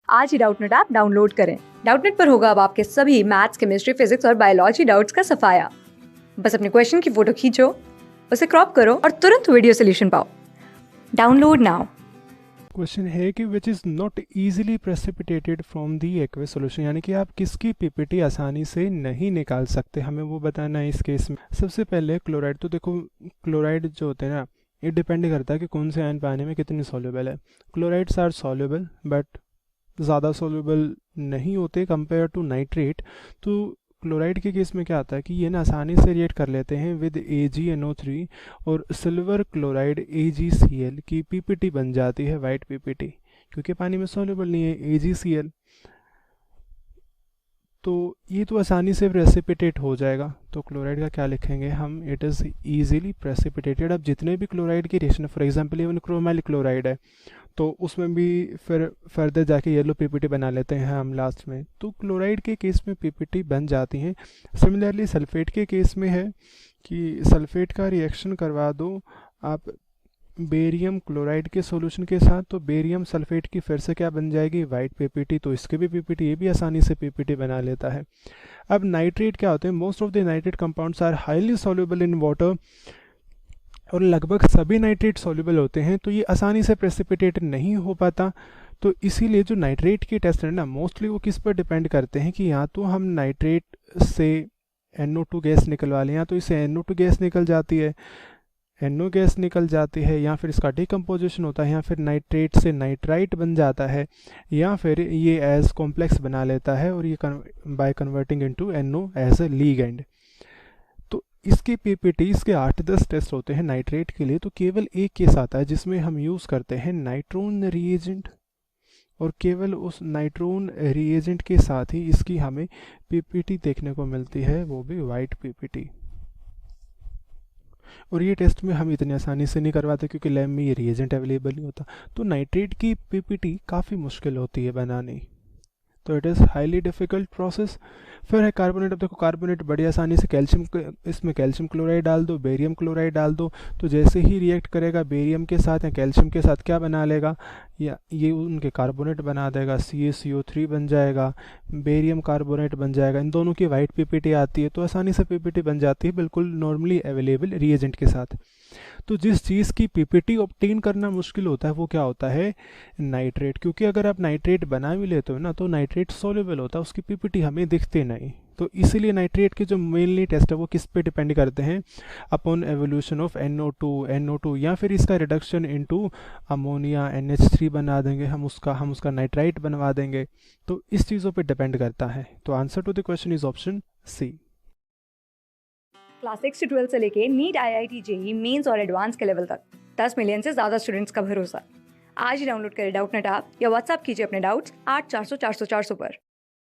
आज ही Doubtnut app download करें। Doubtnut पर होगा अब आपके सभी मैथ्स, केमिस्ट्री, फिजिक्स और बायोलॉजी डाउट्स का सफाया। बस अपने क्वेश्चन की फोटो खींचो, उसे क्रॉप करो और तुरंत वीडियो सोल्यूशन पाओ। Download now. क्वेश्चन है कि which is not easily precipitated from the aqueous solution, यानी कि आप किसकी पीपीटी आसानी से नहीं निकाल सकते, हमें वो बताना है इस केस में। सबसे पहले क्लोराइड, तो देखो क्लोराइड जो होते हैं ना, ये डिपेंड करता है कि कौन से आयन पानी में कितनी सॉल्युबल है। क्लोराइड्स आर सॉल्युबल बट ज़्यादा सॉल्युबल नहीं होते कंपेयर टू नाइट्रेट। तो क्लोराइड के केस में क्या आता है कि ये ना आसानी से रिएक्ट कर लेते हैं विद AgNO3 और सिल्वर क्लोराइड AgCl की पीपीटी बन जाती है वाइट पीपीटी, क्योंकि पानी में सॉल्युबल नहीं है AgCl। तो ये तो आसानी से प्रेसिपिटेट हो जाएगा। तो क्लोराइड का क्या लिखेंगे हम, इट इज़ ईजिली प्रेसिपिटेटेड। अब जितने भी क्लोराइड की reaction, for example even chromyl chloride है, तो उसमें भी फिर फर्दर जाके येलो पीपीटी बना लेते हैं हम लास्ट में। तो क्लोराइड के केस में पीपीटी बन जाती हैं। सिमिलरली सल्फेट के केस में है कि सल्फेट का रिएक्शन करवा दो आप बेरियम क्लोराइड के सॉल्यूशन के साथ, तो बेरियम सल्फेट की फिर से क्या बन जाएगी, वाइट पीपीटी। तो इसके भी पीपीटी, ये भी आसानी से पीपीटी बना लेता है। अब नाइट्रेट क्या होते हैं, most of the nitrate compounds are highly soluble in water, और लगभग सभी नाइट्रेट सॉल्युबल होते हैं, तो ये आसानी से प्रेसिपिटेट नहीं हो पाता। तो इसीलिए जो नाइट्रेट के टेस्ट है ना, मोस्टली वो किस पर डिपेंड करते हैं कि या तो हम नाइट्रेट से NO2 गैस निकलवा लें, या तो इससे NO2 गैस निकल जाती है, NO गैस निकल जाती है, या फिर इसका डिकम्पोजिशन होता है, या फिर नाइट्रेट से नाइट्राइट बन जाता है, या फिर ये एज कॉम्प्लेक्स बना लेता है और ये by converting into NO as a ligand. तो इसके पीपीटी, इसके 8-10 टेस्ट होते हैं नाइट्रेट के लिए। तो केवल एक केस आता है जिसमें हम यूज़ करते हैं नाइट्रोन रिएजेंट, और केवल उस नाइट्रोन रिएजेंट के साथ ही इसकी हमें पीपीटी देखने को मिलती है, वो भी वाइट पीपीटी। और ये टेस्ट में हम इतनी आसानी से नहीं करवाते क्योंकि लैब में ये रिएजेंट अवेलेबल नहीं होता। तो नाइट्रेट की पीपीटी काफ़ी मुश्किल होती है बनानी, तो it is highly difficult process. फिर है कार्बोनेट। अब देखो कार्बोनेट बड़ी आसानी से इसमें कैल्शियम क्लोराइड डाल दो, बेरियम क्लोराइड डाल दो, तो जैसे ही रिएक्ट करेगा बेरियम के साथ या कैल्शियम के साथ, क्या बना लेगा, या ये उनके कार्बोनेट बना देगा, CaCO3 बन जाएगा, बेरियम कार्बोनेट बन जाएगा। इन दोनों की वाइट पीपीटी आती है, तो आसानी से पीपीटी बन जाती है बिल्कुल नॉर्मली अवेलेबल रिएजेंट के साथ। तो जिस चीज़ की पीपीटी ऑब्टेन करना मुश्किल होता है वो क्या होता है, नाइट्रेट। क्योंकि अगर आप नाइट्रेट बना भी लेते हो ना, तो नाइट्रेट सॉल्युबल होता है, उसकी पीपीटी हमें दिखते नहीं। तो इसीलिए नाइट्रेट के जो मेनली टेस्ट है वो किस पे डिपेंड करते हैं, अपॉन एवोल्यूशन ऑफ NO2 या फिर इसका रिडक्शन इनटू अमोनिया NH3 बना देंगे, हम उसका नाइट्राइट बनवा देंगे। तो इस चीज़ों पे डिपेंड करता है। तो answer to the question is option C। Class 6 से 12 से लेके नीट, IIT, JEE मेंस और एडवांस के लेवल तक 10 मिलियन से ज्यादा स्टूडेंट्स का भरोसा। आज ही डाउनलोड करें डाउटनेट ऐप या व्हाट्सएप कीजिए अपने डाउट्स 8400 400 400 पर।